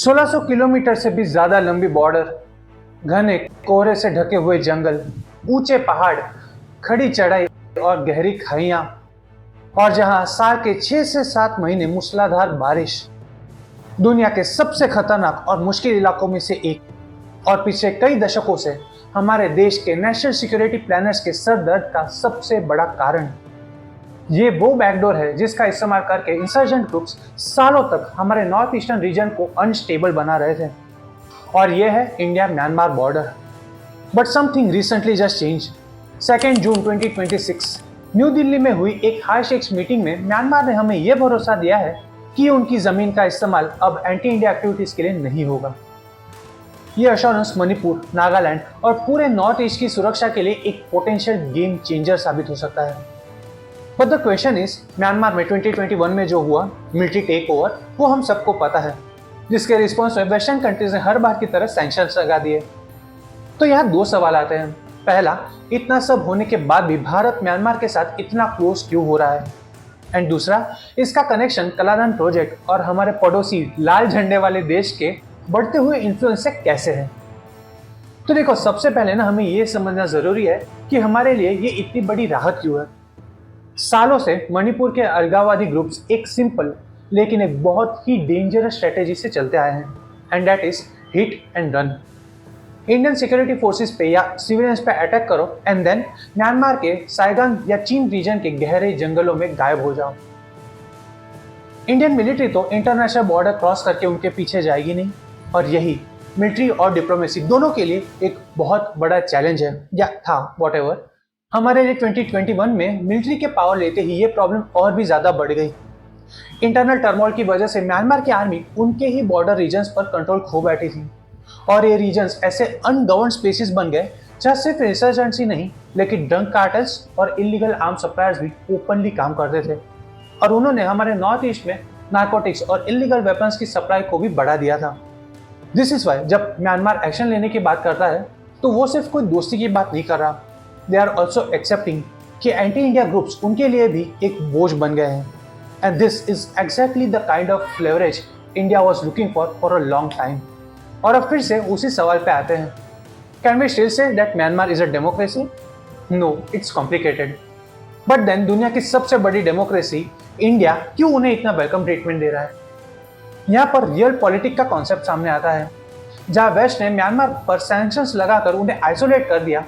1600 kilometre से भी ज्यादा लंबी बॉर्डर, घने कोहरे से ढके हुए जंगल, ऊंचे पहाड़, खड़ी चढ़ाई और गहरी खाइयां, और जहां साल के 6 से 7 महीने मूसलाधार बारिश। दुनिया के सबसे खतरनाक और मुश्किल इलाकों में से एक, और पिछले कई दशकों से हमारे देश के नेशनल सिक्योरिटी प्लानर्स के सर दर्द का सबसे बड़ा कारण। ये वो बैकडोर है जिसका इस्तेमाल करके इंसर्जेंट ग्रुप्स सालों तक हमारे नॉर्थ ईस्टर्न रीजन को अनस्टेबल बना रहे थे, और ये है India Myanmar border. But something recently just change. 2 June 2026 new Delhi में हुई एक हाई स्टेक्स मीटिंग में म्यांमार ने हमें यह भरोसा दिया है कि उनकी जमीन का इस्तेमाल अब एंटी इंडिया एक्टिविटीज के लिए नहीं होगा। ये अश्योरेंस मणिपुर, नागालैंड और पूरे नॉर्थ ईस्ट की सुरक्षा के लिए एक पोटेंशियल गेम चेंजर साबित हो सकता है। But the question is, Myanmar में 2021 में जो हुआ मिलिट्री टेक ओवर, वो हम सबको पता है, जिसके रिस्पॉन्स में वेस्टर्न कंट्रीज ने हर बार की तरह सैंक्शंस लगा दिए। तो यहाँ 2 सवाल आते हैं। पहला, इतना सब होने के बाद भी भारत म्यांमार के साथ इतना क्लोज क्यों हो रहा है? एंड दूसरा, इसका कनेक्शन कलादान प्रोजेक्ट और हमारे पड़ोसी लाल झंडे वाले देश के बढ़ते हुए इन्फ्लुएंस से कैसे है? तो देखो, सबसे पहले ना हमें ये समझना जरूरी है कि हमारे लिए ये इतनी बड़ी राहत क्यों है। सालों से मणिपुर के अलगाववादी ग्रुप्स एक सिंपल लेकिन एक बहुत ही डेंजरस स्ट्रेटेजी से चलते आए हैं, and that is hit and run. Indian security forces पे या सिविलियंस पे अटैक करो एंड देन म्यांमार के साइगंग या चीन रीजन के गहरे जंगलों में गायब हो जाओ। इंडियन मिलिट्री तो इंटरनेशनल बॉर्डर क्रॉस करके उनके पीछे जाएगी नहीं, और यही मिलिट्री और डिप्लोमेसी दोनों के लिए एक बहुत बड़ा चैलेंज है, या था व्हाटएवर। हमारे लिए 2021 में मिलिट्री के पावर लेते ही ये प्रॉब्लम और भी ज्यादा बढ़ गई। इंटरनल टर्मोइल की वजह से म्यांमार की आर्मी उनके ही बॉर्डर रीजन्स पर कंट्रोल खो बैठी थी, और ये रीजन्स ऐसे अनगवर्न स्पेसेस बन गए जहाँ सिर्फ इंसर्जेंट्स ही नहीं, लेकिन ड्रग कार्टेल्स और इलीगल आर्म सप्लायर्स भी ओपनली काम करते थे, और उन्होंने हमारे नॉर्थ ईस्ट में नार्कोटिक्स और इलीगल वेपन्स की सप्लाई को भी बढ़ा दिया था। दिस इज वाई जब म्यांमार एक्शन लेने की बात करता है तो वो सिर्फ कोई दोस्ती की बात नहीं कर रहा, दे आर ऑल्सो एक्सेप्टिंग कि एंटी इंडिया ग्रुप्स उनके लिए भी एक बोझ बन गए हैं। And this is exactly the kind of leverage India was looking for a long time. और अब फिर से उसी सवाल पे आते हैं, can we still say that Myanmar is a democracy? No, it's complicated. But then दुनिया की सबसे बड़ी डेमोक्रेसी इंडिया क्यों उन्हें इतना वेलकम ट्रीटमेंट दे रहा है? यहाँ पर रियल पॉलिटिक का कॉन्सेप्ट सामने आता है। जहाँ वेस्ट ने म्यांमार पर सैंक्शंस लगाकर उन्हें आइसोलेट कर दिया,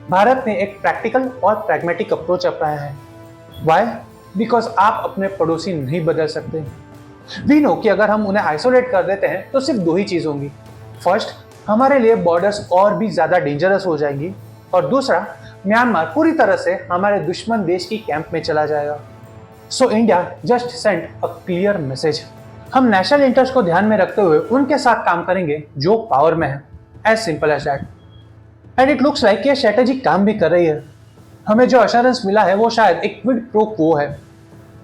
भारत ने एक प्रैक्टिकल और प्रैग्मेटिक अप्रोच अपनाया है। वाई? बिकॉज आप अपने पड़ोसी नहीं बदल सकते। वी नो कि अगर हम उन्हें आइसोलेट कर देते हैं तो सिर्फ 2 ही चीज होंगी। फर्स्ट, हमारे लिए बॉर्डर्स और भी ज्यादा डेंजरस हो जाएंगी, और दूसरा, म्यांमार पूरी तरह से हमारे दुश्मन देश की कैंप में चला जाएगा। So India just send a clear message. हम नेशनल इंटरेस्ट को ध्यान में रखते हुए उनके साथ काम करेंगे जो पावर में है, as simple as that. And it looks like ये स्ट्रेटेजी काम भी कर रही है। हमें जो अश्योरेंस मिला है वो शायद एक क्विड प्रो क्वो है।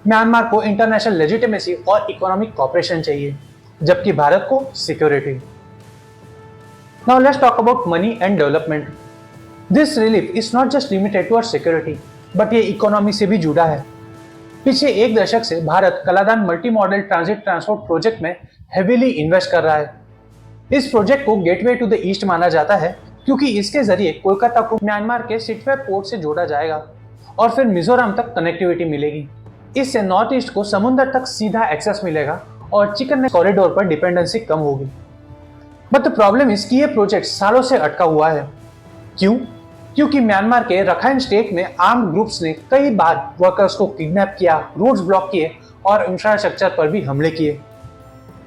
म्यांमार को इंटरनेशनल लेजिटिमेसी और इकोनॉमिक कॉपरेशन चाहिए, जबकि भारत को security. Now let's talk about money and development. This relief is not just limited to our security, but ये इकोनॉमी से भी जुड़ा है। पिछले 1 दशक से Bharat Kaladan multi modal transit transport project में हेवीली इन्वेस्ट कर रहा है। इस प्रोजेक्ट को गेटवे टू द ईस्ट माना जाता है, क्योंकि इसके जरिए कोलकाता को म्यांमार के सिटवे पोर्ट से जोड़ा जाएगा और फिर मिजोरम तक कनेक्टिविटी मिलेगी। इससे नॉर्थ ईस्ट को समुद्र तक सीधा एक्सेस मिलेगा और चिकन नेक कॉरिडोर पर डिपेंडेंसी कम होगी। बट द प्रॉब्लम इज कि ये प्रोजेक्ट सालों से अटका हुआ है। क्यों? क्योंकि म्यांमार के रखाइन स्टेट में आर्म्ड ग्रुप्स ने कई बार वर्कर्स को किडनैप किया, रोड्स ब्लॉक किए और इंफ्रास्ट्रक्चर पर भी हमले किए।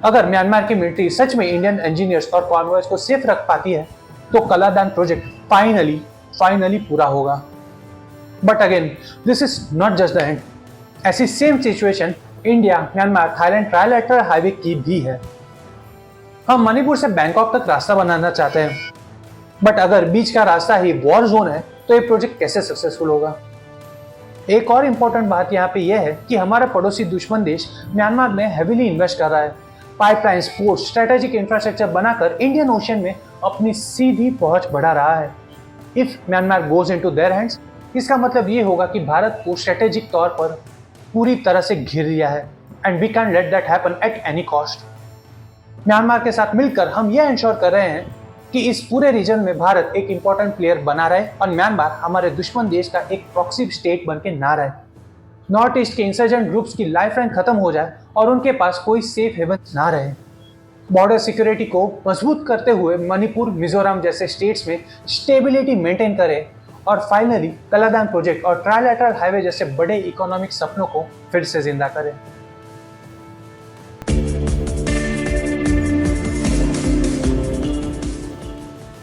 अगर म्यांमार की मिलिट्री सच में इंडियन इंजीनियर्स और कॉन्वॉयर्स को सेफ रख पाती है तो कलादान प्रोजेक्ट फाइनली पूरा होगा। But again, this is not just the end. ऐसी same situation India Myanmar Thailand trilateral highway की भी है। हम मणिपुर से बैंकॉक तक रास्ता बनाना चाहते हैं, बट अगर बीच का रास्ता ही वॉर जोन है तो ये प्रोजेक्ट कैसे सक्सेसफुल होगा? एक और इंपॉर्टेंट बात यहाँ पे यह है कि हमारा पड़ोसी दुश्मन देश म्यांमार में हेवीली इन्वेस्ट कर रहा है। पाइपलाइंस, पोर्ट, स्ट्रेटेजिक इंफ्रास्ट्रक्चर बनाकर इंडियन ओशन में अपनी सीधी पहुंच बढ़ा रहा है। If Myanmar goes into their hands, इसका मतलब ये होगा कि भारत को स्ट्रेटेजिक तौर पर पूरी तरह से घिर लिया है, and we can let that happen at any cost. Myanmar के साथ मिलकर हम यह इंश्योर कर रहे हैं कि इस पूरे रीजन में भारत एक इंपॉर्टेंट प्लेयर बना रहे और म्यांमार हमारे दुश्मन देश का एक प्रॉक्सी स्टेट बन के ना रहे। नॉर्थ ईस्ट के इंसर्जेंट ग्रुप्स की लाइफ लाइन खत्म हो जाए और उनके पास कोई सेफ हेवन ना रहे। बॉर्डर सिक्योरिटी को मजबूत करते हुए मणिपुर, मिजोरम जैसे स्टेट्स में स्टेबिलिटी मेंटेन करे और फाइनली कलादान प्रोजेक्ट और ट्राइलेटरल हाईवे जैसे बड़े इकोनॉमिक सपनों को फिर से जिंदा करें।